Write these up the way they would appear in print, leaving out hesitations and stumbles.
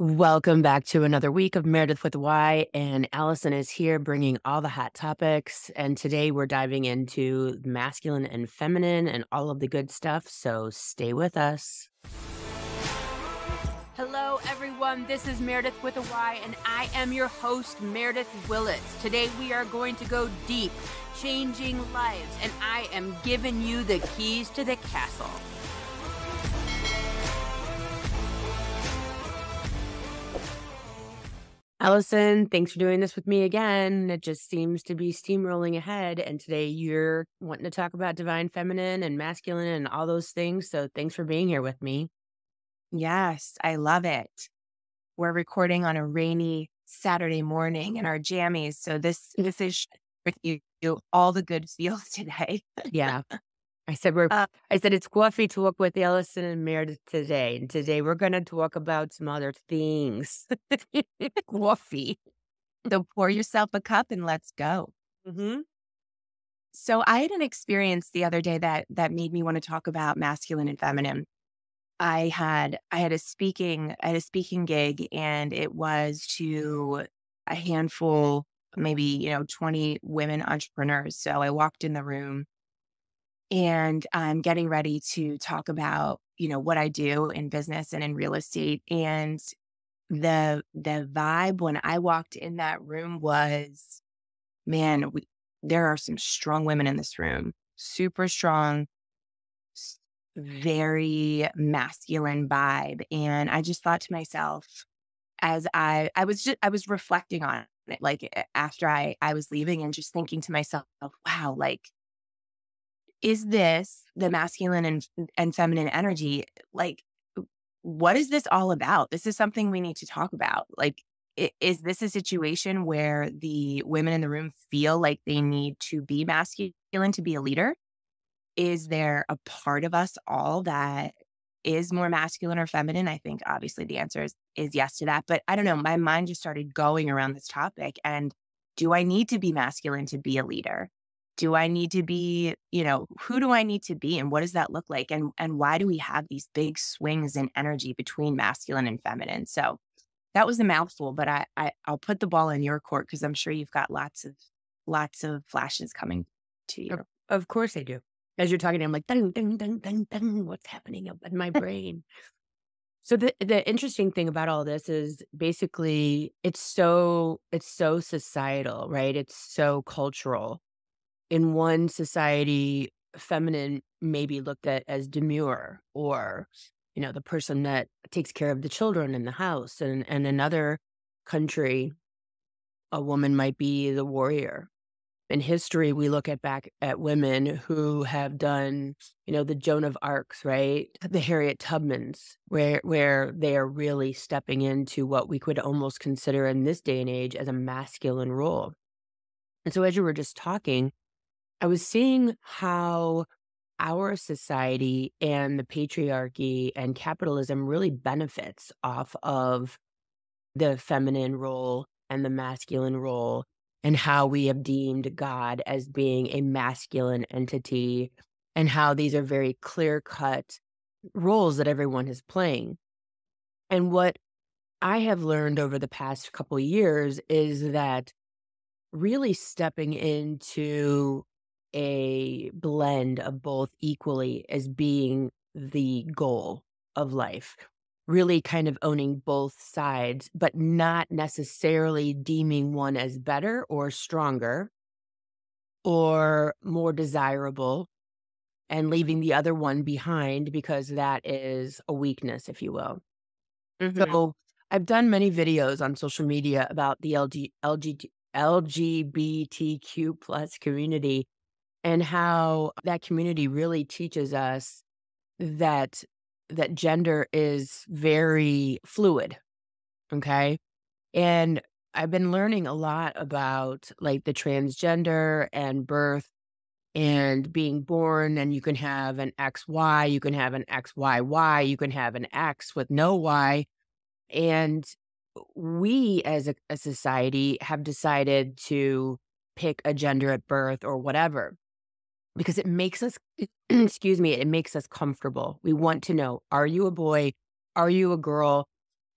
Welcome back to another week of Meredith with a Y, and Allison is here bringing all the hot topics. And today we're diving into masculine and feminine and all of the good stuff. So stay with us. Hello, everyone. This is Meredith with a Y, and I am your host, Meredith Willits. Today we are going to go deep, changing lives, and I am giving you the keys to the castle. Allison, thanks for doing this with me again. It just seems to be steamrolling ahead. And today you're wanting to talk about divine feminine and masculine and all those things. So thanks for being here with me. Yes, I love it. We're recording on a rainy Saturday morning in our jammies, so this is with you all the good feels today. Yeah. I said Uh, it's coffee talk with Allison and Meredith today. And today we're gonna talk about some other things. Coffee. so pour yourself a cup and let's go. Hmm. So I had an experience the other day that made me want to talk about masculine and feminine. I had a speaking gig, and it was to a handful, maybe 20 women entrepreneurs. So I walked in the room and I'm getting ready to talk about, what I do in business and in real estate. And the vibe when I walked in that room was, man, there are some strong women in this room, super strong, s- very masculine vibe. And I just thought to myself, as I was reflecting on it, like after I was leaving, and just thinking to myself, wow, like, is this the masculine and feminine energy? Like, what is this all about? This is something we need to talk about. Like, is this a situation where the women in the room feel like they need to be masculine to be a leader? Is there a part of us all that is more masculine or feminine? I think obviously the answer is yes to that. But I don't know. My mind just started going around this topic. And do I need to be masculine to be a leader? Do I need to be, who do I need to be, and what does that look like? And why do we have these big swings in energy between masculine and feminine? So that was a mouthful, but I'll put the ball in your court because I'm sure you've got lots of flashes coming to you. Of course I do. As you're talking, I'm like, ding, ding, ding, ding, ding. What's happening up in my brain? So the interesting thing about all this is basically it's so societal, right? It's so cultural. In one society, feminine may be looked at as demure or, the person that takes care of the children in the house. And another country, a woman might be the warrior. In history, we look at back at women who have done, the Joan of Arcs, right? The Harriet Tubmans, where they are really stepping into what we could almost consider in this day and age as a masculine role. And so as you were just talking, I was seeing how our society and the patriarchy and capitalism really benefits off of the feminine role and the masculine role, and how we have deemed God as being a masculine entity, and how these are very clear cut roles that everyone is playing. And what I have learned over the past couple years is that really stepping into a blend of both equally as being the goal of life. Really kind of owning both sides, but not necessarily deeming one as better or stronger or more desirable, and leaving the other one behind because that is a weakness, if you will. Hmm. So I've done many videos on social media about the LGBTQ plus community, and how that community really teaches us that gender is very fluid. Okay. And I've been learning a lot about like the transgender and birth and being born, and you can have an XY, you can have an XYY, you can have an X with no Y. And we as a society have decided to pick a gender at birth or whatever because it makes us, excuse me, it makes us comfortable. We want to know, are you a boy? Are you a girl?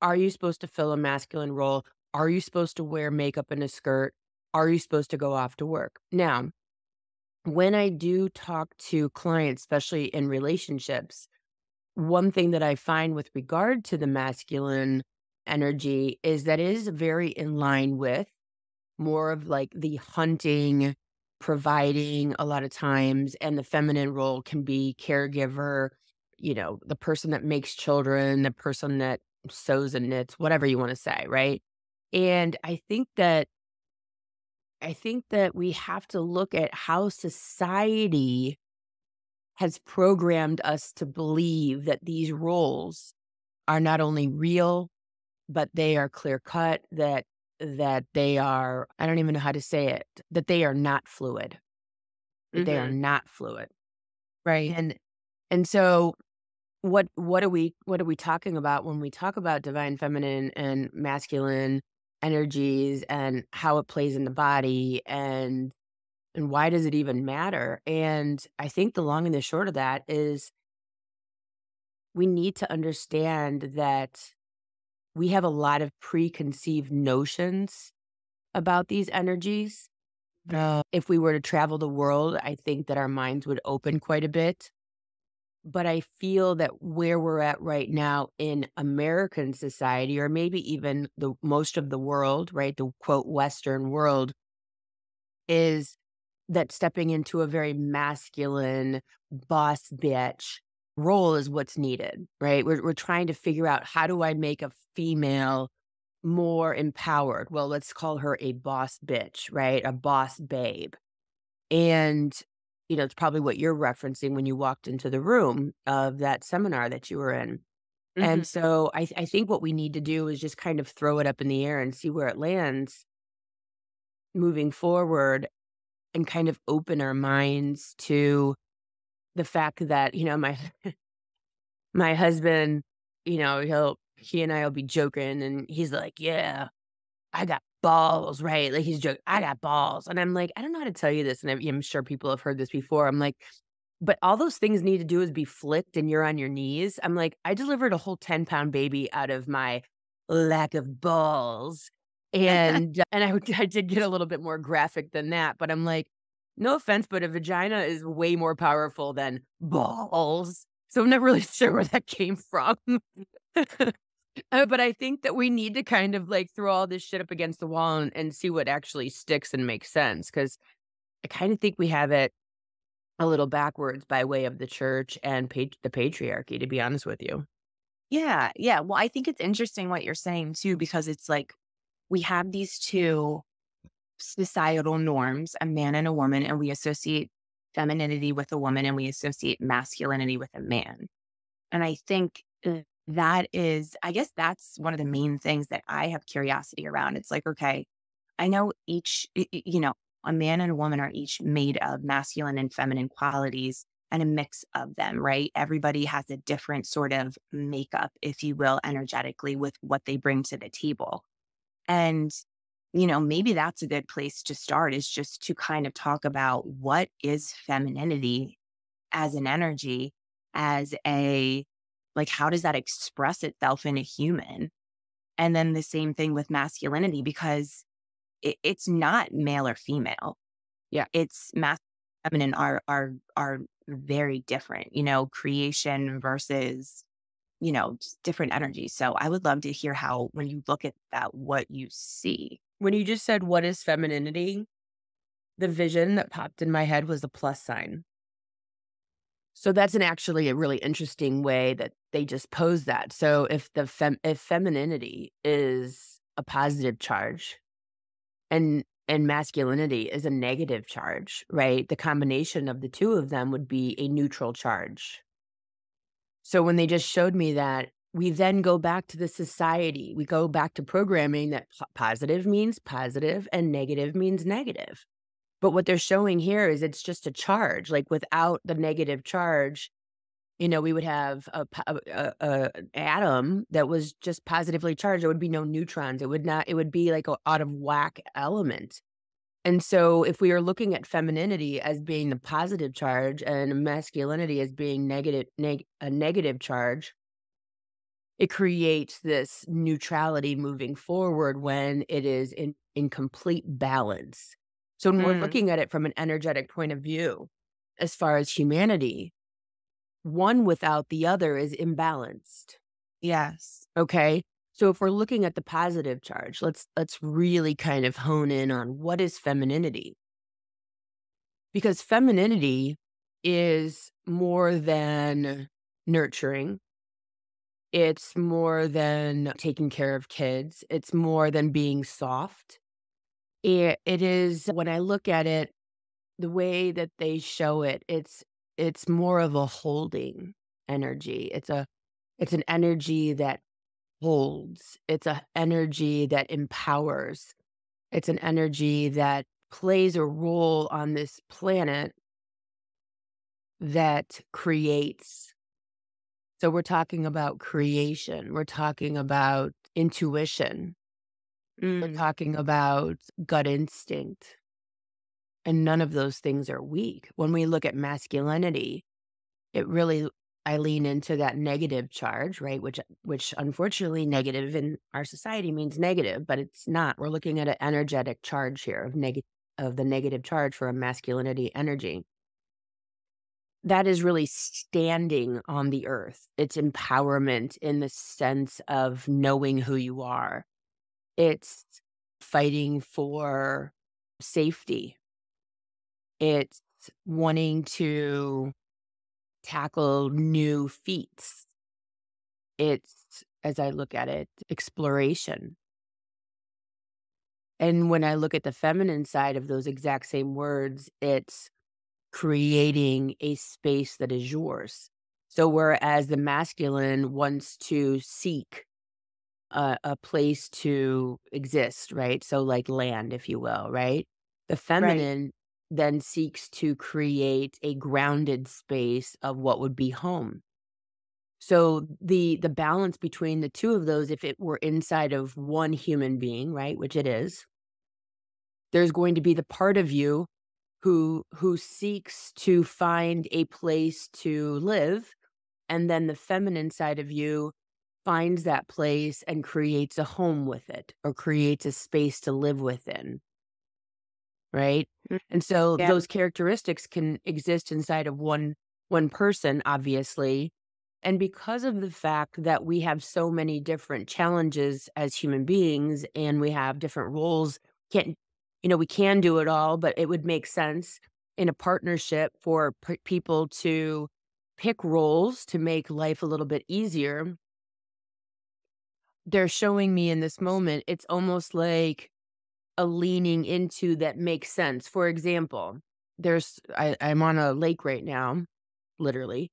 Are you supposed to fill a masculine role? Are you supposed to wear makeup and a skirt? Are you supposed to go off to work? Now, when I do talk to clients, especially in relationships, one thing that I find with regard to the masculine energy is that it is very in line with more of like the hunting, providing a lot of times, and the feminine role can be caregiver, the person that makes children, the person that sews and knits, whatever you want to say, right? And I think that we have to look at how society has programmed us to believe that these roles are not only real, but they are clear cut, that they are, I don't even know how to say it, that they are not fluid, that they are Mhm. not fluid. Right. And so what are we talking about when we talk about divine feminine and masculine energies and how it plays in the body and why does it even matter? And I think the long and the short of that is we need to understand that we have a lot of preconceived notions about these energies. If we were to travel the world, I think that our minds would open quite a bit. But I feel that where we're at right now in American society, or maybe even the most of the world, right, the quote Western world, is that stepping into a very masculine boss bitch role is what's needed, right? We're trying to figure out, how do I make a female more empowered? Well, let's call her a boss bitch, right? A boss babe. And, it's probably what you're referencing when you walked into the room of that seminar that you were in. And Mhm. so I think what we need to do is just kind of throw it up in the air and see where it lands moving forward, and kind of open our minds to the fact that, my husband, he and I will be joking and he's like, "Yeah, I got balls," right? Like, he's joking, "I got balls." And I'm like, "I don't know how to tell you this," and I'm sure people have heard this before. I'm like, "But all those things need to do is be flicked and you're on your knees." I'm like, "I delivered a whole 10-pound baby out of my lack of balls." And I did get a little bit more graphic than that, but I'm like, "No offense, but a vagina is way more powerful than balls." So I'm not really sure where that came from. But I think that we need to kind of, like, throw all this shit up against the wall and see what actually sticks and makes sense. Because I kinda think we have it a little backwards by way of the church and the patriarchy, to be honest with you. Yeah, yeah. Well, I think it's interesting what you're saying too, because it's like we have these two societal norms, a man and a woman, and we associate femininity with a woman and we associate masculinity with a man. And I think that is, I guess that's one of the main things that I have curiosity around. It's like, okay, I know a man and a woman are each made of masculine and feminine qualities and a mix of them, right? Everybody has a different sort of makeup, if you will, energetically with what they bring to the table. And, maybe that's a good place to start, is just to kind of talk about what is femininity as an energy, as a, like, how does that express itself in a human? And then the same thing with masculinity, because it's not male or female. Yeah. It's masculine and feminine are very different, creation versus, just different energies. So I would love to hear how, when you look at that, what you see. When you just said, "What is femininity?" the vision that popped in my head was a plus sign. So that's actually a really interesting way that they just pose that. So if femininity is a positive charge and masculinity is a negative charge, right? The combination of the two of them would be a neutral charge. So when they just showed me that, we then go back to the society. We go back to programming that positive means positive and negative means negative. But what they're showing here is it's just a charge. Like, without the negative charge, we would have an atom that was just positively charged. There would be no neutrons. It would be like a out of whack element. And so if we are looking at femininity as being the positive charge and masculinity as being a negative charge, it creates this neutrality moving forward when it is in complete balance. So when we're Mm, looking at it from an energetic point of view, as far as humanity, one without the other is imbalanced. yes. Okay? So if we're looking at the positive charge, let's really kind of hone in on what is femininity. Because femininity is more than nurturing. It's more than taking care of kids. It's more than being soft. It is when I look at it, the way that they show it, it's more of a holding energy. It's an energy that holds. It's a energy that empowers. It's an energy that plays a role on this planet that creates. So we're talking about creation. We're talking about intuition. We're Mm, talking about gut instinct. And none of those things are weak. When we look at masculinity, it really I lean into that negative charge, right? Which unfortunately negative in our society means negative, but it's not. We're looking at an energetic charge here of the negative charge for a masculinity energy. That is really standing on the earth. It's empowerment in the sense of knowing who you are. It's fighting for safety. It's wanting to tackle new feats. It's, as I look at it, exploration. And when I look at the feminine side of those exact same words, it's creating a space that is yours. So whereas the masculine wants to seek a place to exist, right? So like land, if you will, right? The right. feminine then seeks to create a grounded space of what would be home. So the balance between the two of those, if it were inside of one human being, right, which it is, there's going to be the part of you who seeks to find a place to live, and then the feminine side of you finds that place and creates a home with it or creates a space to live within, right? Mm, And so yeah. those characteristics can exist inside of one person, obviously. And because of the fact that we have so many different challenges as human beings and we have different roles, can't we can do it all, but it would make sense in a partnership for people to pick roles to make life a little bit easier. They're showing me in this moment, it's almost like a leaning into that makes sense. For example, I'm on a lake right now, literally,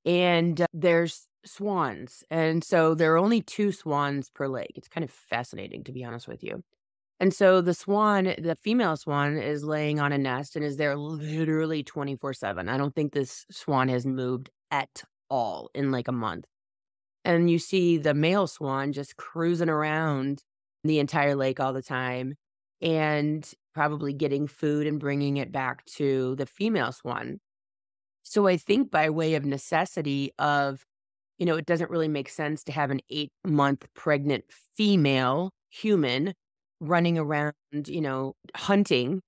and there's swans. And so there are only 2 swans per lake. It's kind of fascinating, to be honest with you. And so the female swan is laying on a nest and is there literally 24/7. I don't think this swan has moved at all in like a month. And you see the male swan just cruising around the entire lake all the time and probably getting food and bringing it back to the female swan. So I think by way of necessity of, it doesn't really make sense to have an 8-month pregnant female human running around, hunting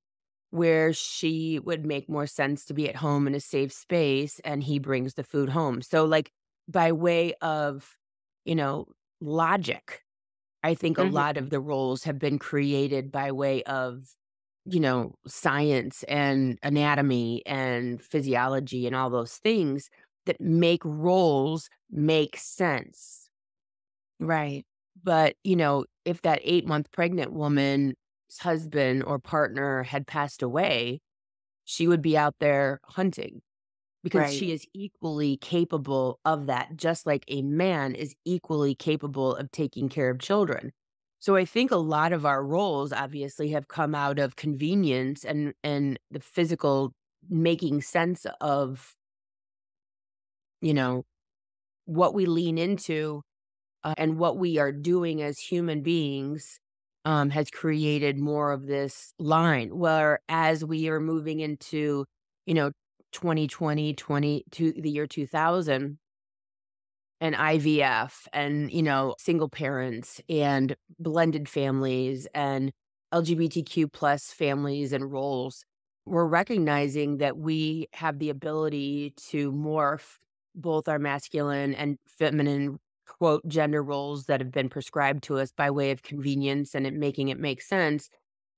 where she would make more sense to be at home in a safe space and he brings the food home. So like by way of, you know, logic, I think a Mhm, lot of the roles have been created by way of, science and anatomy and physiology and all those things that make roles make sense. right. But, if that 8-month pregnant woman's husband or partner had passed away, she would be out there hunting because Right. she is equally capable of that, just like a man is equally capable of taking care of children. So I think a lot of our roles obviously have come out of convenience and the physical making sense of, you know, what we lean into and what we are doing as human beings has created more of this line. Where as we are moving into, you know, 2020, to the year 2000, and IVF and, single parents and blended families and LGBTQ plus families and roles. We're recognizing that we have the ability to morph both our masculine and feminine quote gender roles that have been prescribed to us by way of convenience and making it make sense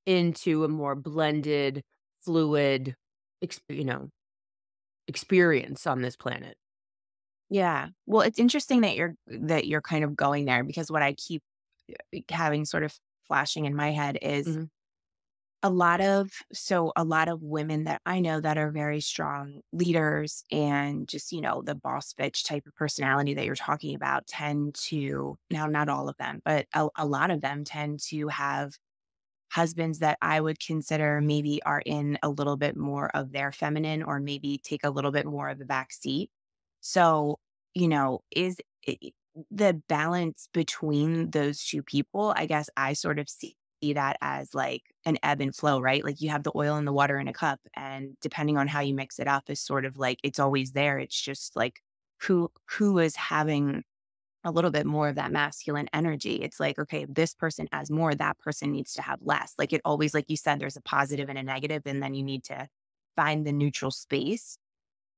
into a more blended, fluid, experience on this planet. Yeah. Well, it's interesting that you're kind of going there because what I keep having sort of flashing in my head is Mhm. a lot of women that I know that are very strong leaders and just, the boss bitch type of personality that you're talking about tend to, now not all of them, but a lot of them tend to have husbands that I would consider maybe are in a little bit more of their feminine or maybe take a little bit more of the back seat. So, is the balance between those two people, I guess I sort of see that as like an ebb and flow, right? Like you have the oil and the water in a cup, and depending on how you mix it up is sort of like it's always there. It's just like who is having a little bit more of that masculine energy. It's like, okay, this person has more, that person needs to have less. Like it always, like you said, there's a positive and a negative, and then you need to find the neutral space.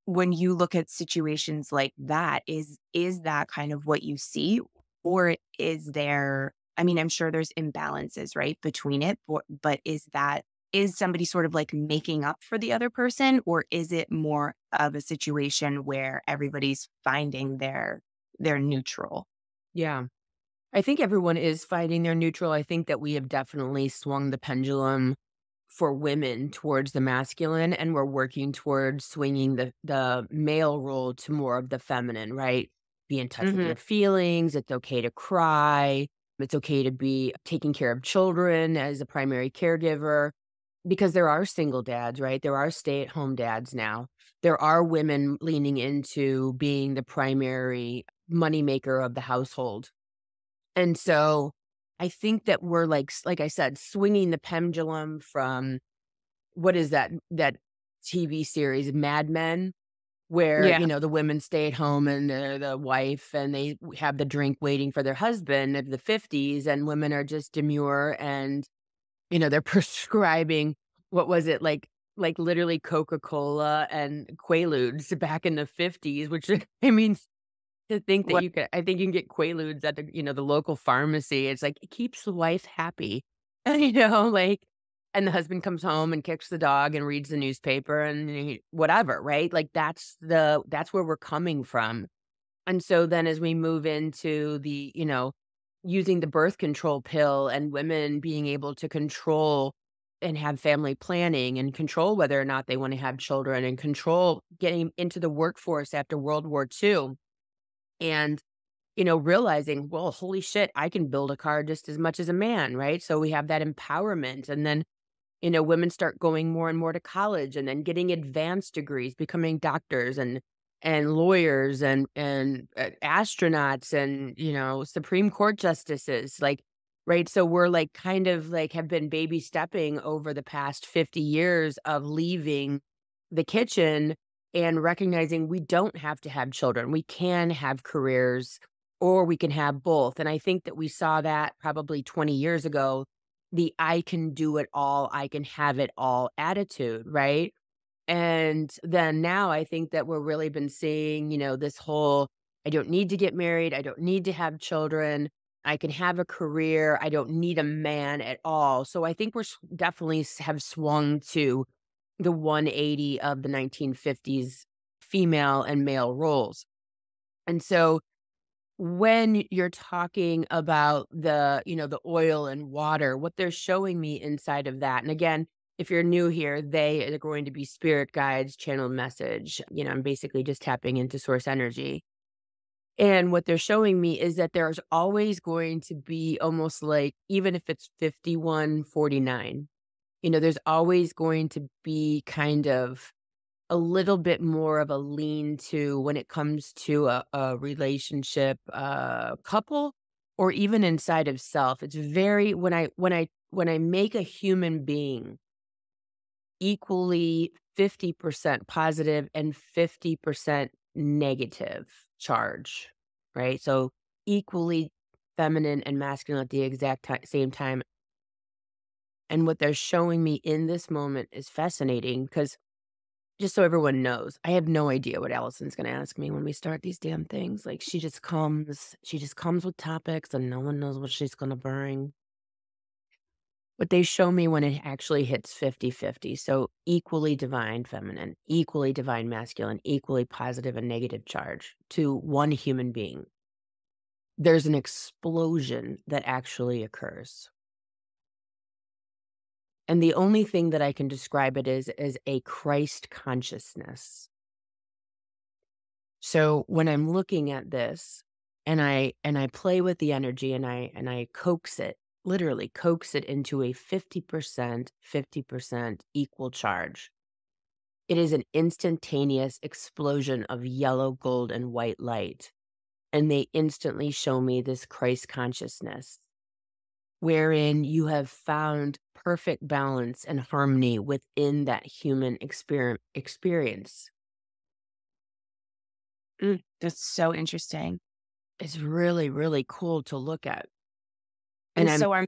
When you look at situations like that, is that kind of what you see? Or is there, I mean, I'm sure there's imbalances, right, between it, but is somebody sort of like making up for the other person, or is it more of a situation where everybody's finding their neutral? Yeah. I think everyone is finding their neutral. I think that we have definitely swung the pendulum for women towards the masculine, and we're working towards swinging the male role to more of the feminine, right? Be in touch with Mhm. your feelings. It's okay to cry. It's okay to be taking care of children as a primary caregiver because there are single dads, right? There are stay-at-home dads now. There are women leaning into being the primary moneymaker of the household. And so I think that we're like I said, swinging the pendulum from what is that TV series, Mad Men, where, Yeah. the women stay at home and they're the wife and they have the drink waiting for their husband of the 50s, and women are just demure and, they're prescribing what was it, like literally Coca-Cola and Quaaludes back in the 50s, which I mean, to think that What you could I think you can get Quaaludes at the local pharmacy. It's like, it keeps the wife happy, and the husband comes home and kicks the dog and reads the newspaper and whatever, right? Like, that's where we're coming from. And so then as we move into using the birth control pill and women being able to control and have family planning and control whether or not they wanna have children and control getting into the workforce after World War II and realizing, well, holy shit, I can build a car just as much as a man, right? So we have that empowerment. And then, women start going more and more to college and then getting advanced degrees, becoming doctors and lawyers and astronauts and, Supreme Court justices. Like, right. So we're like kind of like have been baby stepping over the past 50 years of leaving the kitchen and recognizing we don't have to have children. We can have careers or we can have both. And I think that we saw that probably 20 years ago, the I can do it all, I can have it all attitude, right? And then now I think that we're really been seeing, this whole I don't need to get married, I don't need to have children, I can have a career, I don't need a man at all. So I think definitely have swung to the 180 of the 1950s female and male roles. And so when you're talking about the oil and water, what they're showing me inside of that, and again, if you're new here, they are going to be spirit guides, channeled message. I'm basically just tapping into source energy. And what they're showing me is that there's always going to be almost like, even if it's 51-49, there's always going to be kind of a little bit more of a lean to when it comes to a relationship, couple, or even inside of self. It's very when I make a human being equally 50% positive and 50% negative charge. right? So equally feminine and masculine at the same time. And what they're showing me in this moment is fascinating because just so everyone knows, I have no idea what Allison's gonna ask me when we start these damn things. Like she just comes with topics and no one knows what she's gonna bring. But they show me when it actually hits 50-50. So equally divine feminine, equally divine masculine, equally positive and negative charge to one human being. There's an explosion that actually occurs. And the only thing that I can describe it is a Christ consciousness. So when I'm looking at this and I play with the energy and I coax it, literally coax it into a 50% equal charge. It is an instantaneous explosion of yellow, gold, and white light. And they instantly show me this Christ consciousness, wherein you have found perfect balance and harmony within that human experience. That's so interesting. It's really, really cool to look at. And And so I'm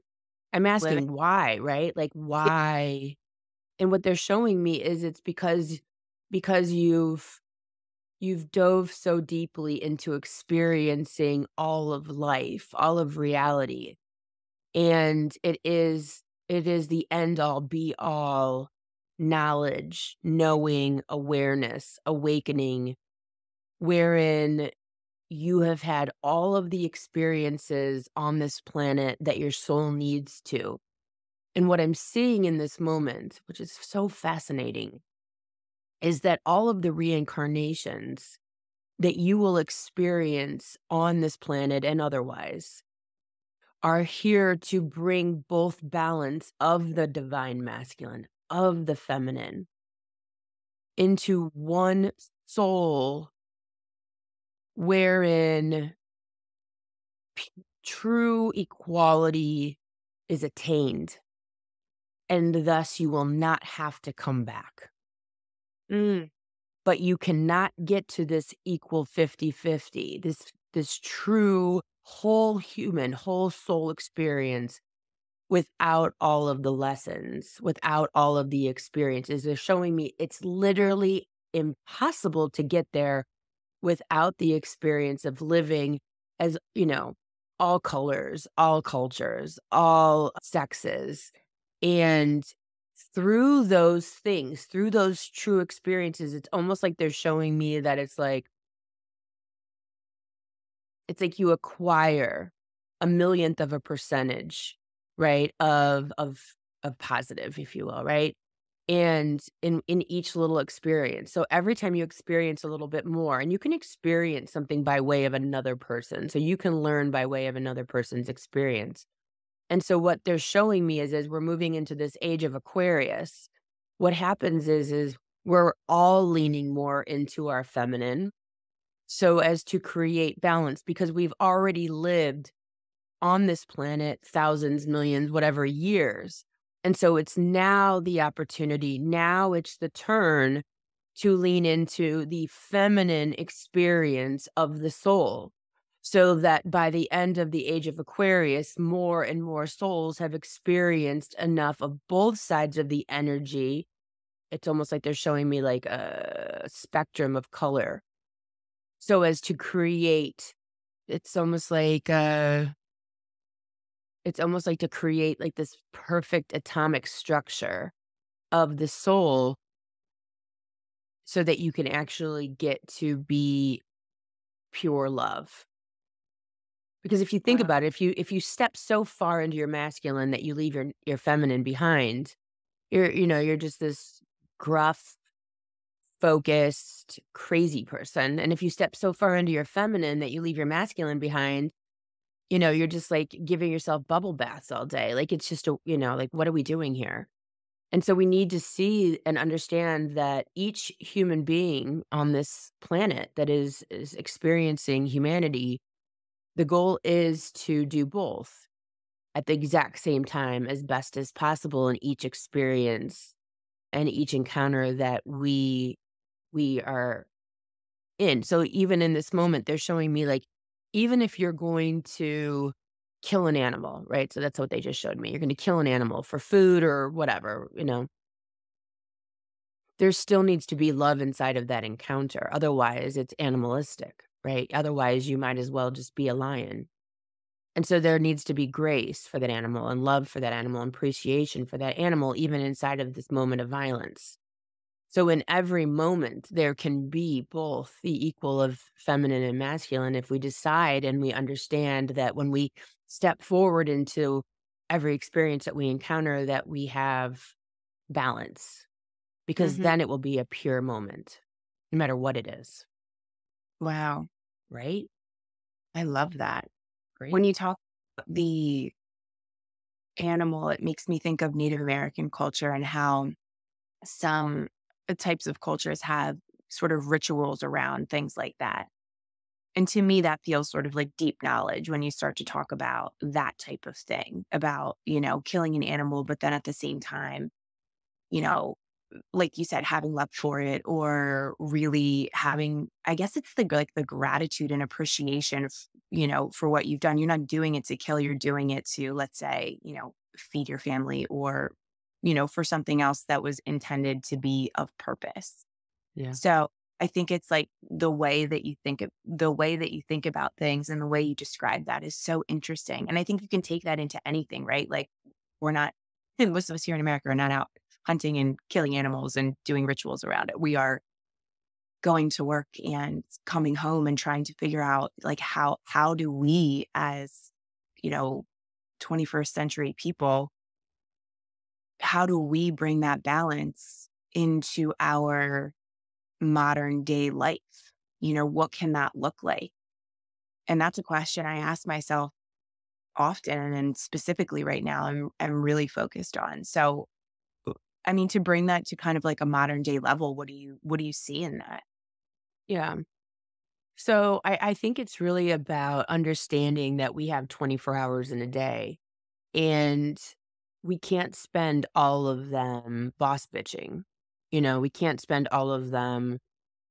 I'm living. asking why, right? Like, Yeah. why? And what they're showing me is it's because you've dove so deeply into experiencing all of life, all of reality. And it is the end all be all knowledge, knowing, awareness, awakening, wherein you have had all of the experiences on this planet that your soul needs to. And what I'm seeing in this moment, which is so fascinating, is that all of the reincarnations that you will experience on this planet and otherwise are here to bring both balance of the divine masculine, of the feminine, into one soul wherein true equality is attained, and thus you will not have to come back. Mm, But you cannot get to this equal 50-50, this true whole human, whole soul experience without all of the lessons, without all of the experiences. They're showing me it's literally impossible to get there without the experience of living as, all colors, all cultures, all sexes. And through those things, through those true experiences, it's almost like they're showing me that it's like you acquire a millionth of a percentage, right, of positive, if you will, right? And in each little experience. So every time you experience a little bit more, and you can experience something by way of another person. So you can learn by way of another person's experience. And so what they're showing me is as we're moving into this age of Aquarius, what happens is we're all leaning more into our feminine so as to create balance because we've already lived on this planet thousands, millions, whatever years. And so it's now the opportunity, now it's the turn to lean into the feminine experience of the soul. So that by the end of the age of Aquarius, more and more souls have experienced enough of both sides of the energy. It's almost like they're showing me like a spectrum of color. So as to create, it's almost like to create like this perfect atomic structure of the soul so that you can actually get to be pure love. Because if you think wow. about it, if you step so far into your masculine that you leave your feminine behind, you're just this gruff, focused, crazy person. And if you step so far into your feminine that you leave your masculine behind, you're just like giving yourself bubble baths all day. Like it's just like what are we doing here? And so we need to see and understand that each human being on this planet that is experiencing humanity, the goal is to do both at the exact same time as best as possible in each experience and each encounter that we are in. So even in this moment, they're showing me like even if you're going to kill an animal, right? So that's what they just showed me. You're going to kill an animal for food or whatever, there still needs to be love inside of that encounter. Otherwise, it's animalistic, right? Otherwise, you might as well just be a lion. And so there needs to be grace for that animal and love for that animal and appreciation for that animal, even inside of this moment of violence. So in every moment, there can be both the equal of feminine and masculine if we decide and we understand that when we step forward into every experience that we encounter, that we have balance, because Mhm. then it will be a pure moment, no matter what it is, Wow. right? I love that. Great. When you talk about the animal, it makes me think of Native American culture and how some types of cultures have sort of rituals around things like that. And to me, that feels sort of like deep knowledge when you start to talk about that type of thing about, killing an animal, but then at the same time, you know, like you said, having love for it or really having, I guess it's the gratitude and appreciation, for what you've done. You're not doing it to kill, you're doing it to, let's say, feed your family or, for something else that was intended to be of purpose. Yeah. So I think it's like the way that you think about things and the way you describe that is so interesting. And I think you can take that into anything, right? Like we're not, most of us here in America are not out hunting and killing animals and doing rituals around it. We are going to work and coming home and trying to figure out like how do we as, you know, 21st century people, how do we bring that balance into our modern day life? What can that look like? And that's a question I ask myself often and specifically right now I'm really focused on. So, I mean, to bring that to kind of like a modern day level, what do you see in that? Yeah. So I think it's really about understanding that we have 24 hours in a day and we can't spend all of them boss bitching. We can't spend all of them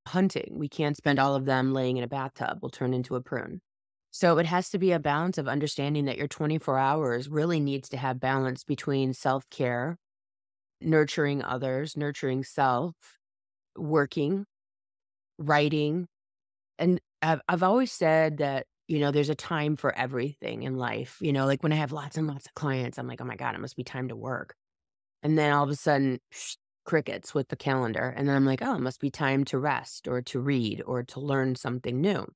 hunting. We can't spend all of them laying in a bathtub. We'll turn into a prune. So it has to be a balance of understanding that your 24 hours really needs to have balance between self care, nurturing others, nurturing self, working, writing. And I've always said that, there's a time for everything in life. Like when I have lots and lots of clients, I'm like, oh my God, it must be time to work. And then all of a sudden, crickets with the calendar. And then I'm like, oh, it must be time to rest or to read or to learn something new.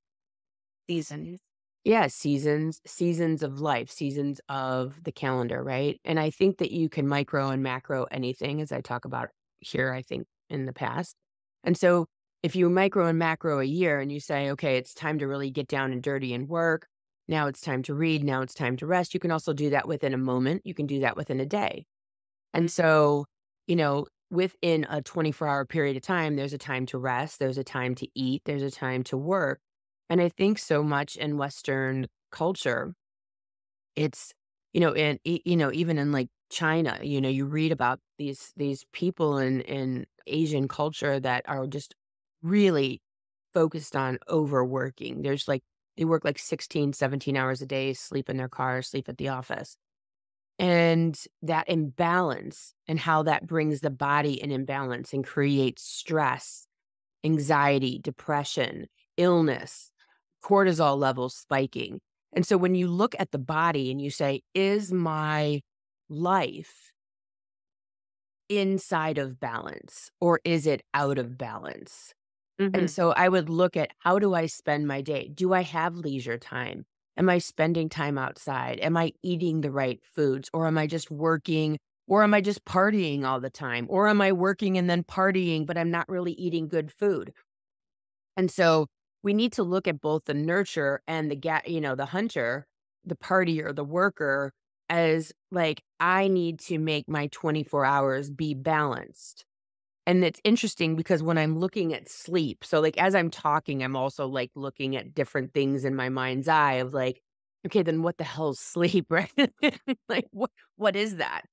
Seasons. Yeah, seasons of life, seasons of the calendar, right? And I think that you can micro and macro anything, as I talk about here, I think in the past. And so if you micro and macro a year and you say, okay, it's time to really get down and dirty and work. Now it's time to read. Now it's time to rest. You can also do that within a moment. You can do that within a day. And Mm. so, within a 24-hour period of time, there's a time to rest, there's a time to eat, there's a time to work. And I think so much in Western culture, it's, even in like China, you read about these people in Asian culture that are just really focused on overworking. There's like they work like 16, 17 hours a day, sleep in their car, sleep at the office. And that imbalance and how that brings the body in imbalance and creates stress, anxiety, depression, illness, cortisol levels spiking. And so when you look at the body and you say, is my life inside of balance or is it out of balance? And Mhm. so I would look at how do I spend my day? Do I have leisure time? Am I spending time outside? Am I eating the right foods? Or am I just working? Or am I just partying all the time? Or am I working and then partying, but I'm not really eating good food? And so we need to look at both the nurture and the hunter, the partier, the worker as like, I need to make my 24 hours be balanced. And it's interesting because when I'm looking at sleep, so, like, as I'm talking, I'm also, like, looking at different things in my mind's eye of, like, "Okay, then what the hell is sleep?" Right? Like, what is that?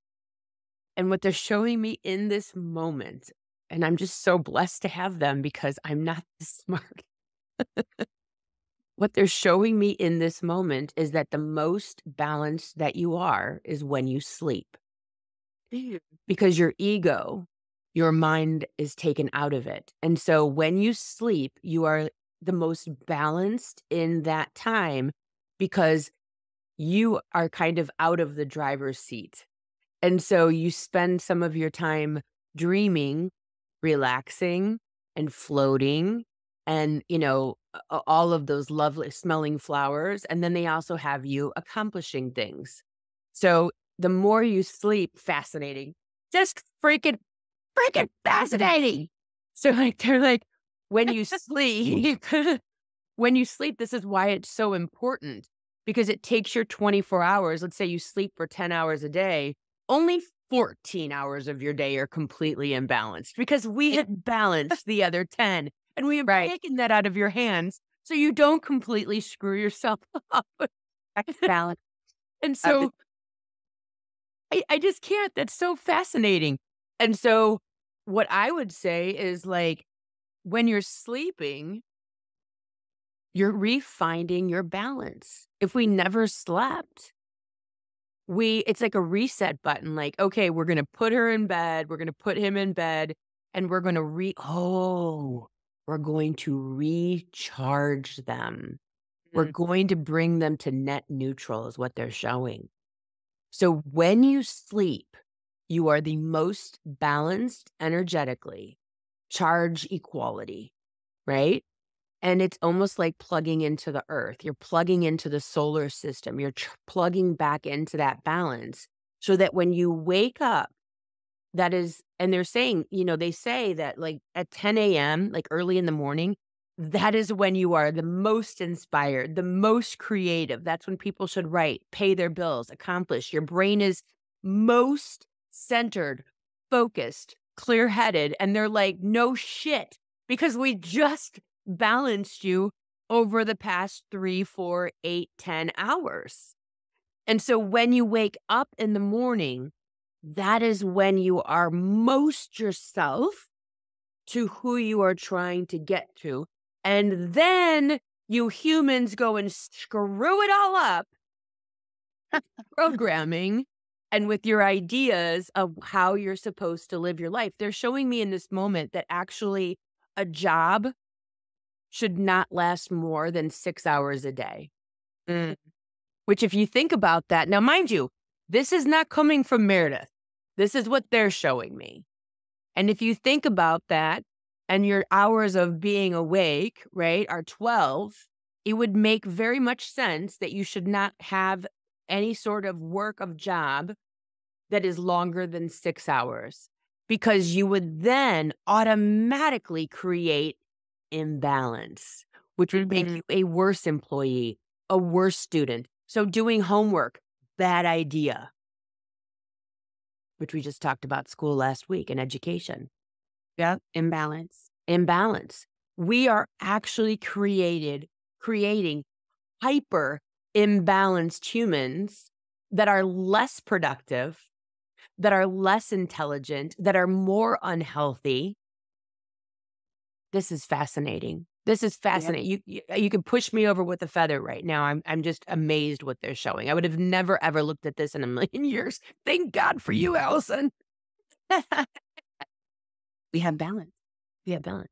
And what they're showing me in this moment, and I'm just so blessed to have them because I'm not this smart. What they're showing me in this moment is that the most balanced that you are is when you sleep, Mm, because your ego, your mind is taken out of it. And so when you sleep, you are the most balanced in that time because you are kind of out of the driver's seat. And so you spend some of your time dreaming, relaxing, and floating, and, all of those lovely smelling flowers. And then they also have you accomplishing things. So the more you sleep, fascinating, just freaking fascinating. So like they're like, when you sleep, when you sleep, this is why it's so important because it takes your 24 hours. Let's say you sleep for 10 hours a day, only 14 hours of your day are completely imbalanced because we had balanced the other 10 and we have right. taken that out of your hands so you don't completely screw yourself up. Check balance And of the so I just can't. That's so fascinating. And so what I would say is like when you're sleeping, you're refinding your balance. If we never slept, it's like a reset button, like, okay, we're gonna put her in bed, we're gonna put him in bed, and we're going to recharge them. We're mm, going to bring them to net neutral is what they're showing. So when you sleep, you are the most balanced energetically, charge equality, right? And it's almost like plugging into the earth. You're plugging into the solar system. You're plugging back into that balance so that when you wake up, that is, and they're saying, they say that like at 10 a.m., like early in the morning, that is when you are the most inspired, the most creative. That's when people should write, pay their bills, accomplish. Your brain is most centered, focused, clear headed. And they're like, no shit, because we just balanced you over the past 3, 4, 8, 10 hours. And so when you wake up in the morning, that is when you are most yourself to who you are trying to get to. And then you humans go and screw it all up, programming and with your ideas of how you're supposed to live your life. They're showing me in this moment that actually a job should not last more than 6 hours a day. mm, Which if you think about that now, mind you, this is not coming from Meredith. This is what they're showing me. And if you think about that and your hours of being awake, right, are 12, it would make very much sense that you should not have any sort of work of job that is longer than 6 hours because you would then automatically create imbalance, which would make mm. you a worse employee, a worse student. So doing homework, bad idea, which we just talked about school last week in education. Yep, imbalance. Imbalance. We are actually creating hyper imbalanced humans that are less productive, that are less intelligent, that are more unhealthy. This is fascinating. This is Yeah. fascinating. You could push me over with a feather right now. I'm just amazed what they're showing. I would have never ever looked at this in a million years. Thank God for you, Allison. We have balance. Yeah, balance.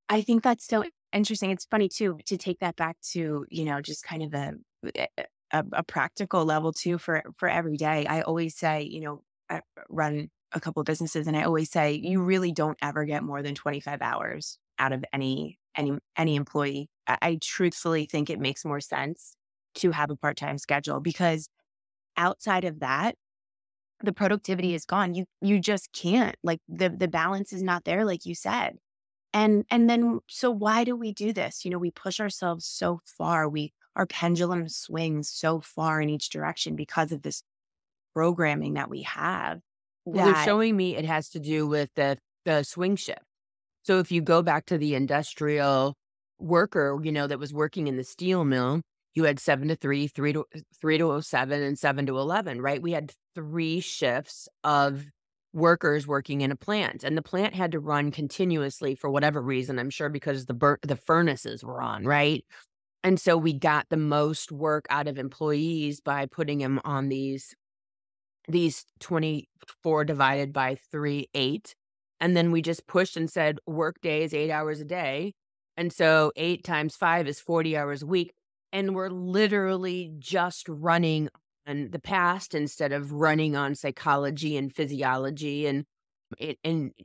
I think that's so interesting. It's funny too to take that back to, just kind of a practical level too for every day. I always say, I run a couple of businesses and I always say you really don't ever get more than 25 hours out of any employee. I truthfully think it makes more sense to have a part-time schedule because outside of that, the productivity is gone. You just can't. Like the balance is not there, like you said. And then so why do we do this? We push ourselves so far. Our pendulum swings so far in each direction because of this programming that we have Well, they're that showing me it has to do with the swing shift. So if you go back to the industrial worker, that was working in the steel mill, you had 7 to 3, 3 to 7, and 7 to 11, right? We had 3 shifts of workers working in a plant, and the plant had to run continuously for whatever reason. I'm sure because the furnaces were on, right? And so we got the most work out of employees by putting them on these 24 divided by 3, 8. And then we just pushed and said, work day is 8 hours a day. And so 8 times 5 is 40 hours a week. And we're literally just running on the past instead of running on psychology and physiology and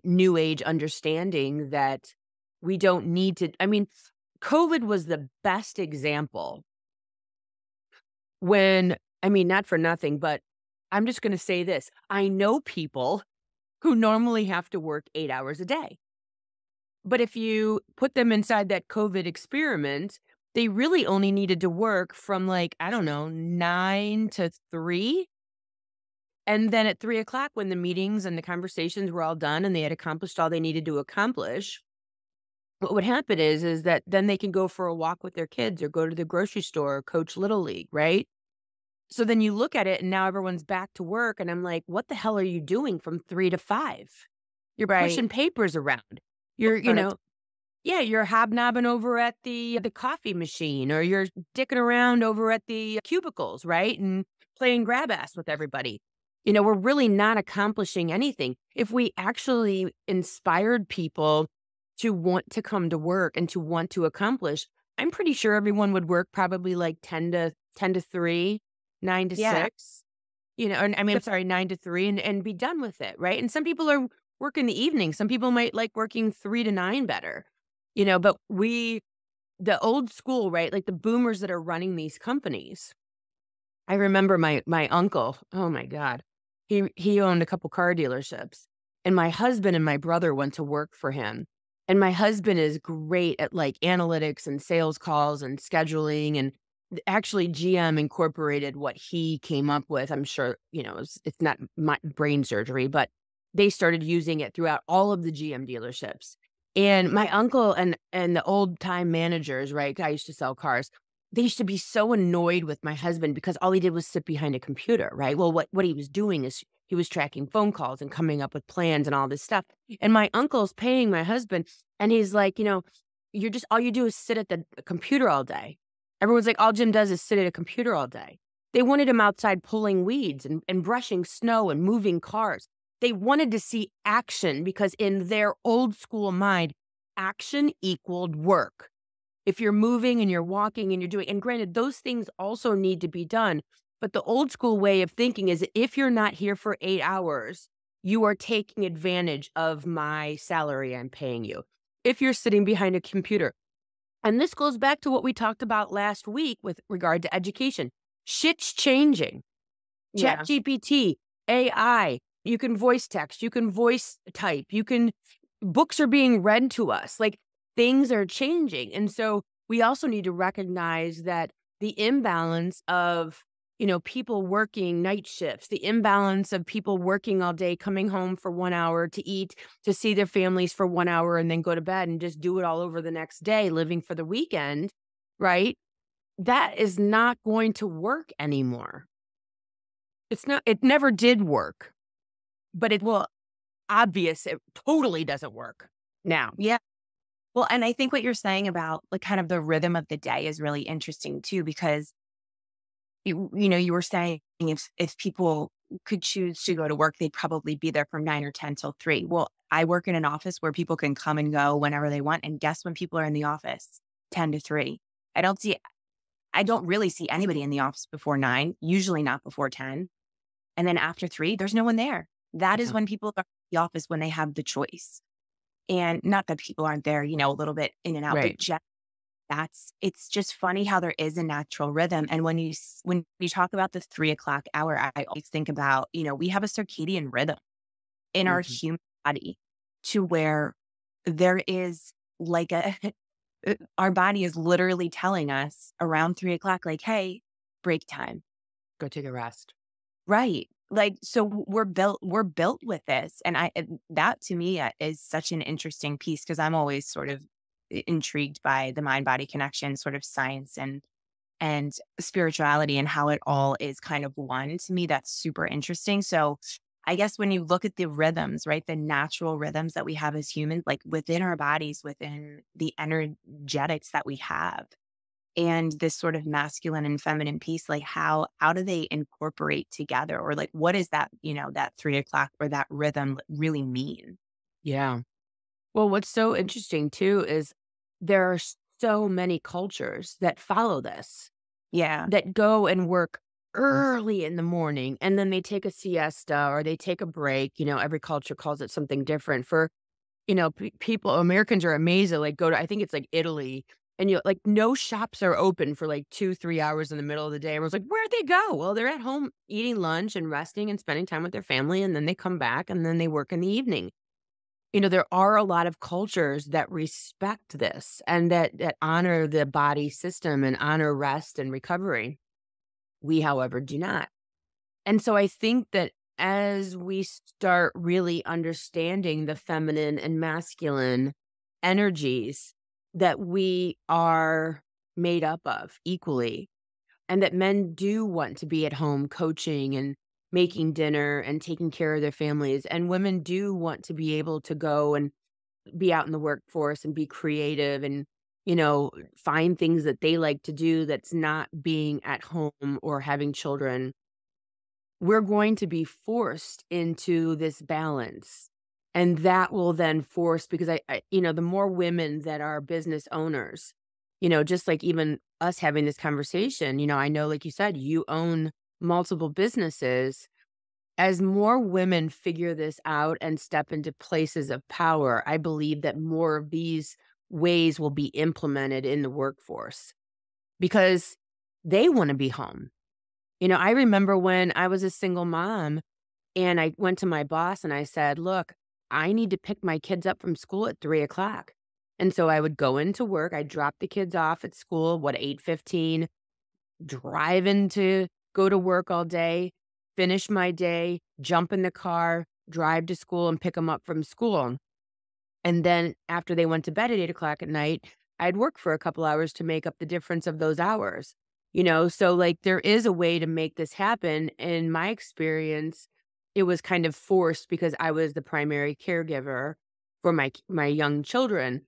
new age understanding that we don't need to. I mean, COVID was the best example when, I mean, not for nothing, but I'm just gonna say this. I know people who normally have to work 8 hours a day, but if you put them inside that COVID experiment, they really only needed to work from, like, I don't know, 9 to 3, and then at 3 o'clock, when the meetings and the conversations were all done and they had accomplished all they needed to accomplish, what would happen is that then they can go for a walk with their kids or go to the grocery store or coach Little League, right? So then you look at it and now everyone's back to work and I'm like, "What the hell are you doing from 3 to 5? You're Right. pushing papers around. You're, Product. yeah, you're hobnobbing over at the coffee machine or you're dicking around over at the cubicles, right? And playing grab ass with everybody. We're really not accomplishing anything. If we actually inspired people to want to come to work and to want to accomplish, I'm pretty sure everyone would work probably like 10 to 3, 9 to Yeah. 6, and I mean, I'm sorry, 9 to 3 and be done with it, right? And some people are working the evening. Some people might like working 3 to 9 better. But the old school, right? Like the boomers that are running these companies. I remember my uncle, oh my god. He owned a couple car dealerships, and my husband and my brother went to work for him. And my husband is great at, like, analytics and sales calls and scheduling, and actually GM incorporated what he came up with. I'm sure, it's not my brain surgery, but they started using it throughout all of the GM dealerships. And my uncle and the old time managers, right? I used to sell cars, they used to be so annoyed with my husband because all he did was sit behind a computer, right? Well, what he was doing is he was tracking phone calls and coming up with plans and all this stuff. And my uncle's paying my husband, and he's like, you're just all you do is sit at the computer all day. Everyone's like, all Jim does is sit at a computer all day. They wanted him outside pulling weeds and brushing snow and moving cars. They wanted to see action because in their old school mind, action equaled work. If you're moving and you're walking and you're doing, and granted, those things also need to be done. But the old school way of thinking is if you're not here for 8 hours, you are taking advantage of my salary I'm paying you. If you're sitting behind a computer. And this goes back to what we talked about last week with regard to education. Shit's changing. Yeah. ChatGPT, AI, you can voice text, you can voice type, books are being read to us. Like things are changing. And so we also need to recognize that the imbalance of, people working night shifts, the imbalance of people working all day, coming home for 1 hour to eat, to see their families for 1 hour and then go to bed and just do it all over the next day, living for the weekend, right? That is not going to work anymore. It's not, it never did work, but it will obvious it totally doesn't work now. Yeah. Well, and I think what you're saying about like kind of the rhythm of the day is really interesting too, because you were saying if people could choose to go to work, they'd probably be there from 9 or 10 till 3. Well, I work in an office where people can come and go whenever they want. And guess when people are in the office? 10 to 3. I don't see, I don't really see anybody in the office before 9, usually not before 10. And then after 3, there's no one there. That is Yeah. when people are in the office when they have the choice. And not that people aren't there, a little bit in and out, but Right. just it's just funny how there is a natural rhythm. And when you talk about the 3 o'clock hour, I always think about, we have a circadian rhythm in our Mhm. human body to where there is like our body is literally telling us around 3 o'clock, like, hey, break time. Go take a rest. Right. Like, so we're built with this. And that to me is such an interesting piece because I'm always sort of intrigued by the mind body connection, sort of science and spirituality and how it all is kind of one. To me, that's super interesting. So I guess when you look at the rhythms, right, the natural rhythms that we have as humans, like within our bodies, within the energetics that we have, and this sort of masculine and feminine piece, like how do they incorporate together? Or like what is that, that 3 o'clock or that rhythm really mean? Yeah. Well, what's so interesting too is there are so many cultures that follow this, Yeah. that go and work early in the morning and then they take a siesta or they take a break. Every culture calls it something different. For, people, Americans are amazed at like go to, I think it's like Italy. And like no shops are open for like 2, 3 hours in the middle of the day. Everyone's like, where'd they go? Well, they're at home eating lunch and resting and spending time with their family. And then they come back and then they work in the evening. There are a lot of cultures that respect this and that honor the body system and honor rest and recovery. We, however, do not. And so I think that as we start really understanding the feminine and masculine energies that we are made up of equally, and that men do want to be at home coaching and making dinner and taking care of their families, and women do want to be able to go and be out in the workforce and be creative and, find things that they like to do that's not being at home or having children. We're going to be forced into this balance. And that will then force, because the more women that are business owners, just like even us having this conversation, I know, like you said, you own multiple businesses. As more women figure this out and step into places of power, I believe that more of these ways will be implemented in the workforce because they want to be home. I remember when I was a single mom and I went to my boss and I said, look, I need to pick my kids up from school at 3 o'clock. And so I would go into work. I'd drop the kids off at school, 8:15, driving to go to work all day, finish my day, jump in the car, drive to school and pick them up from school. And then after they went to bed at 8 o'clock at night, I'd work for a couple hours to make up the difference of those hours. So like there is a way to make this happen. In my experience, it was kind of forced because I was the primary caregiver for my young children.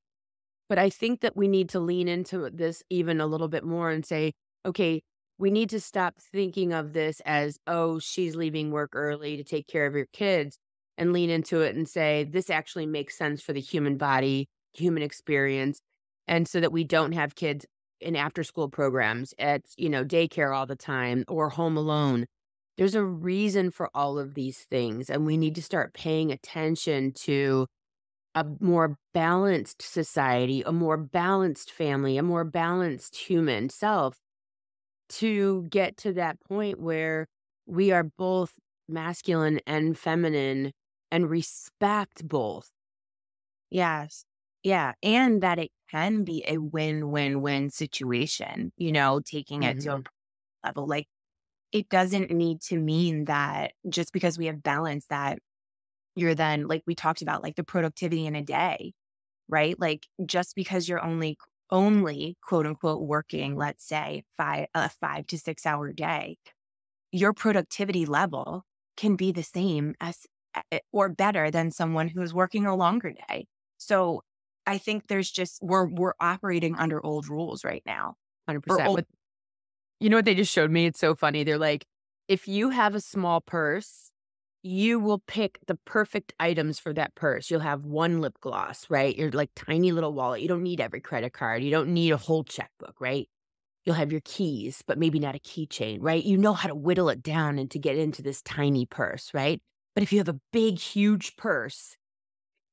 But I think that we need to lean into this even a little bit more and say, okay, we need to stop thinking of this as, oh, she's leaving work early to take care of your kids, and lean into it and say, this actually makes sense for the human body, human experience. And so that we don't have kids in after school programs at, daycare all the time or home alone. There's a reason for all of these things. And we need to start paying attention to a more balanced society, a more balanced family, a more balanced human self to get to that point where we are both masculine and feminine and respect both. Yes. Yeah. And that it can be a win-win-win situation, taking it to a Mhm. level. Like it doesn't need to mean that just because we have balance that you're then like we talked about, like the productivity in a day, right? Like just because you're only quote unquote working, let's say 5 to 6 hour day, your productivity level can be the same as or better than someone who's working a longer day. So I think there's just we're operating under old rules right now. Or 100%. old But you know what they just showed me? It's so funny. They're like, if you have a small purse, you will pick the perfect items for that purse. You'll have one lip gloss, right? Your like tiny little wallet. You don't need every credit card. You don't need a whole checkbook, right? You'll have your keys, but maybe not a keychain, right? You know how to whittle it down and to get into this tiny purse, right? But if you have a big, huge purse,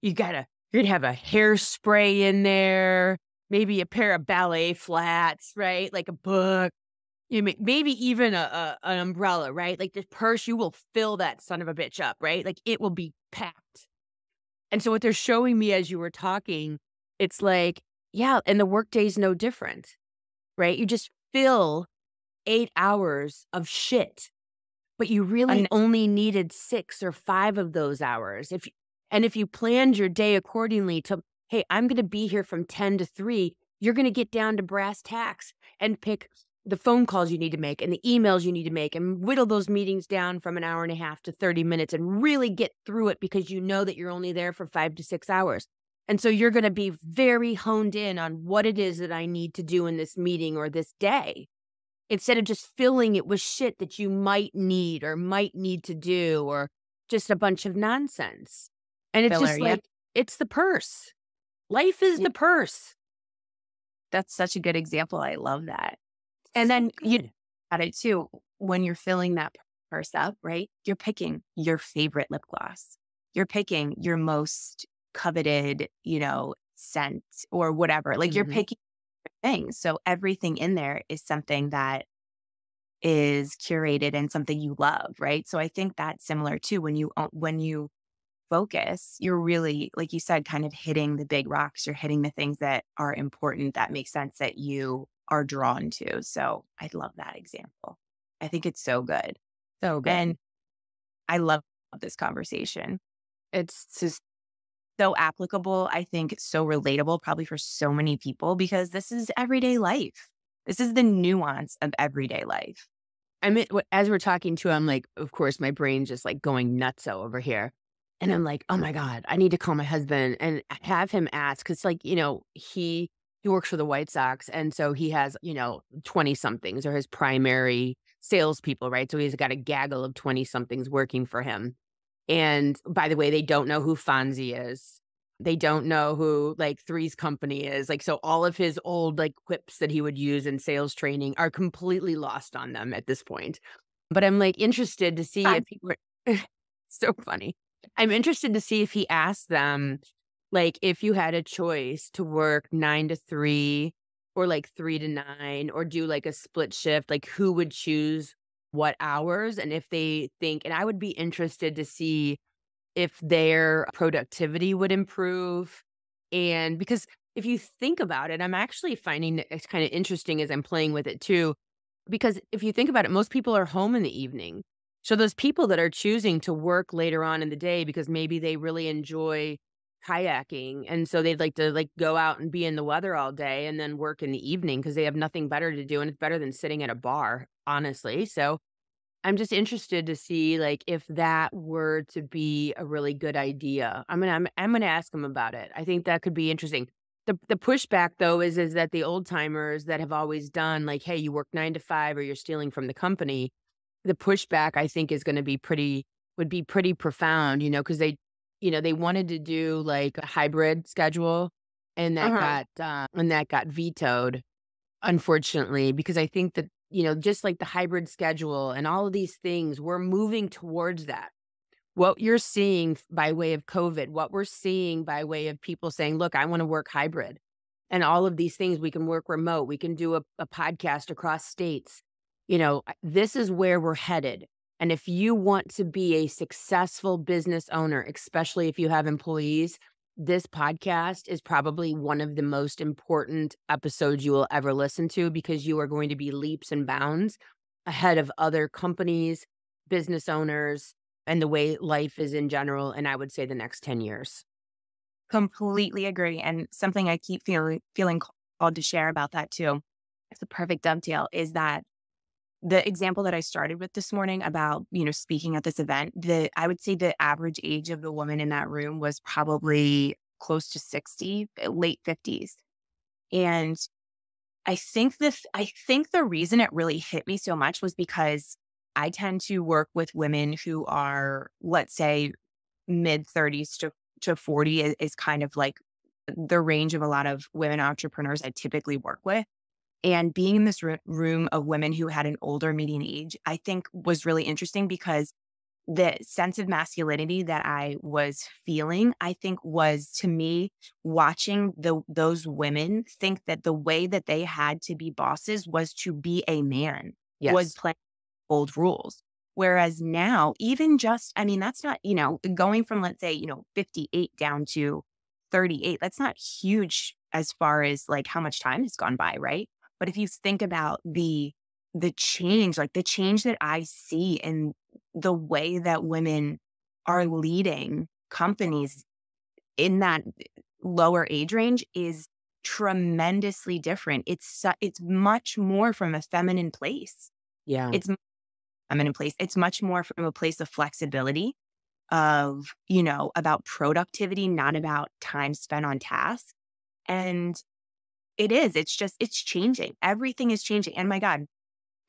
you're gonna have a hairspray in there, maybe a pair of ballet flats, right? Like a book, maybe even an umbrella, right? Like this purse, you will fill that son of a bitch up, right? Like it will be packed. And so what they're showing me as you were talking, it's like, yeah, and the workday's no different, right? You just fill 8 hours of shit, but you really un- only needed 6 or 5 of those hours. If you planned your day accordingly to, "Hey, I'm gonna be here from 10 to 3," you're gonna get down to brass tacks and pick the phone calls you need to make and the emails you need to make and whittle those meetings down from an hour and a half to 30 minutes and really get through it because you know that you're only there for 5 to 6 hours. And so you're going to be very honed in on what it is that I need to do in this meeting or this day, instead of just filling it with shit that you might need to do, or just a bunch of nonsense. And it's Filler, just yep. like, it's the purse. Life is Yeah, the purse. that's such a good example. I love that. And So then you good. at it too, when you're filling that purse up, right? You're picking your favorite lip gloss. You're picking your most coveted, scent or whatever. Like you're Mhm. picking things. So everything in there is something that is curated and something you love, right? So I think that's similar too. When you focus, you're really, like you said, kind of hitting the big rocks. You're hitting the things that are important, that make sense, that you are drawn to. So I love that example. I think it's so good. So And good. I love this conversation. It's Just so applicable. I think it's so relatable, probably for so many people, because this is everyday life. This is the nuance of everyday life. I mean, as we're talking too, I'm like, of course, my brain's just like going nutso over here. And I'm like, oh my God, I need to call my husband and have him ask. Cause like, he works for the White Sox. And so he has, 20 somethings or his primary salespeople, right? So he's got a gaggle of 20 somethings working for him. And by the way, they don't know who Fonzie is. They don't know who like Three's Company is. Like, so all of his old like quips that he would use in sales training are completely lost on them at this point. But I'm like interested to see if Fun. he were so funny. I'm interested to see if he asked them, like, if you had a choice to work 9 to 3 or like 3 to 9 or do like a split shift, like who would choose what hours, and if they think, and I would be interested to see if their productivity would improve. And because if you think about it, I'm actually finding that it's kind of interesting as I'm playing with it too. Because if you think about it, most people are home in the evening. So those people that are choosing to work later on in the day because maybe they really enjoy kayaking, and so they'd like to like go out and be in the weather all day and then work in the evening because they have nothing better to do, and it's better than sitting at a bar, honestly. So I'm just interested to see, like, if that were to be a really good idea. I'm gonna ask him about it. I think that could be interesting. The pushback though is that the old timers that have always done like, "Hey, you work 9 to 5 or you're stealing from the company," the pushback I think is gonna be pretty would be pretty profound, because they wanted to do like a hybrid schedule, and Uh-huh. that got vetoed. Unfortunately, because I think that, just like the hybrid schedule and all of these things, we're moving towards that. What you're seeing by way of COVID, what we're seeing by way of people saying, look, I want to work hybrid, and all of these things, we can work remote, we can do a podcast across states. This is where we're headed. And if you want to be a successful business owner, especially if you have employees, this podcast is probably one of the most important episodes you will ever listen to, because you are going to be leaps and bounds ahead of other companies, business owners, and the way life is in general, and I would say the next 10 years. Completely agree. And something I keep feeling called to share about that too. It's a perfect dovetail is that the example that I started with this morning about, speaking at this event, I would say the average age of the woman in that room was probably close to 60, late 50s. And I think the reason it really hit me so much was because I tend to work with women who are, let's say, mid 30s to 40 is kind of like the range of a lot of women entrepreneurs I typically work with. And being in this room of women who had an older median age, I think was really interesting because the sense of masculinity that I was feeling, I think was to me watching those women think that the way that they had to be bosses was to be a man, was Yes. playing old rules. Whereas now, even just, I mean, that's not, going from, let's say, 58 down to 38, that's not huge as far as like how much time has gone by, right? But if you think about the change, like the change that I see in the way that women are leading companies in that lower age range is tremendously different. It's much more from a feminine place. Yeah. It's feminine place. It's much more from a place of flexibility. of, about productivity, not about time spent on tasks. And it's changing. Everything is changing. And my God,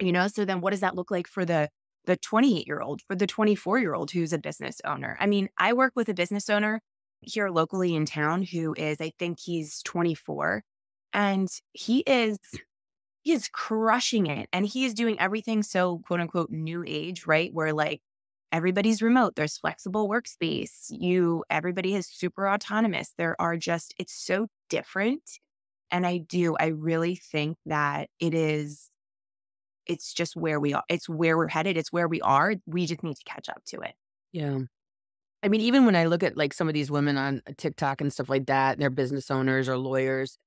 so then what does that look like for the 28-year-old, for the 24-year-old who's a business owner? I mean, I work with a business owner here locally in town who is, I think he's 24, and he is crushing it, and he is doing everything so quote unquote new age, right? Where like everybody's remote, there's flexible workspace, everybody is super autonomous. It's so different. And I really think that it's just where we are. It's where we're headed. It's where we are. We just need to catch up to it. Yeah. I mean, even when I look at like some of these women on TikTok and stuff like that, and they're business owners or lawyers.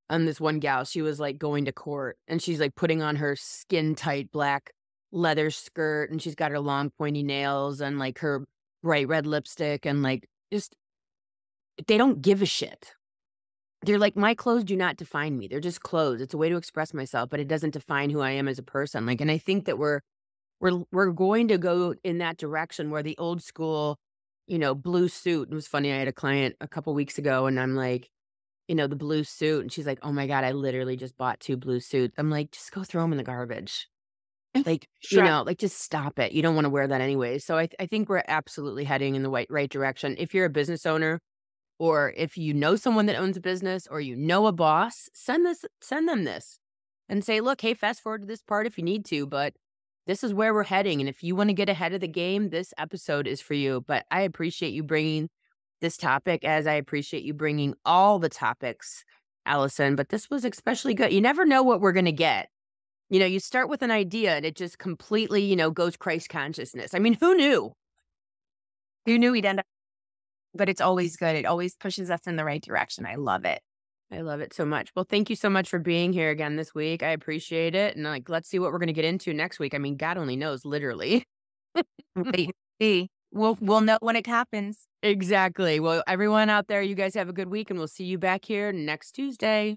And this one gal, she was like going to court and she's like putting on her skin tight black leather skirt and she's got her long pointy nails and like her bright red lipstick and like just they don't give a shit. They're like, my clothes do not define me. They're just clothes. It's a way to express myself, but it doesn't define who I am as a person. Like, and I think that we're going to go in that direction where the old school, blue suit. It was funny. I had a client a couple weeks ago and I'm like, the blue suit, and she's like, "Oh my god, I literally just bought 2 blue suits." I'm like, "Just go throw them in the garbage." Like, Sure. like, just stop it. You don't wanna wear that anyway. So I think we're absolutely heading in the right direction. If you're a business owner or if you know someone that owns a business or you know a boss, send them this and say, "Look, hey, fast forward to this part if you need to, but this is where we're heading, and if you wanna get ahead of the game, this episode is for you." But I appreciate you bringing this topic as I appreciate you bringing all the topics, Allison, but this was especially good. You never know what we're gonna get. You start with an idea and it just completely, goes Christ consciousness. I mean, who knew? Who knew we'd end up? But it's always good. It always pushes us in the right direction. I love it. I love it so much. Well, thank you so much for being here again this week. I appreciate it. And like, let's see what we're gonna get into next week. I mean, God only knows, literally. Wait, see. We'll know when it happens. Exactly. Well, everyone out there, you guys have a good week and we'll see you back here next Tuesday.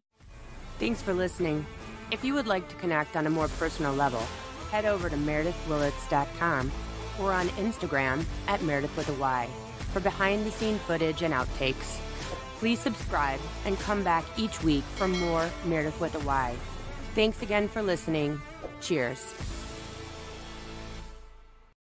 Thanks for listening. If you would like to connect on a more personal level, head over to meredithwillits.com or on Instagram at Meredith with a Y for behind-the-scene footage and outtakes. Please subscribe and come back each week for more Meredith with a Y. Thanks again for listening. Cheers.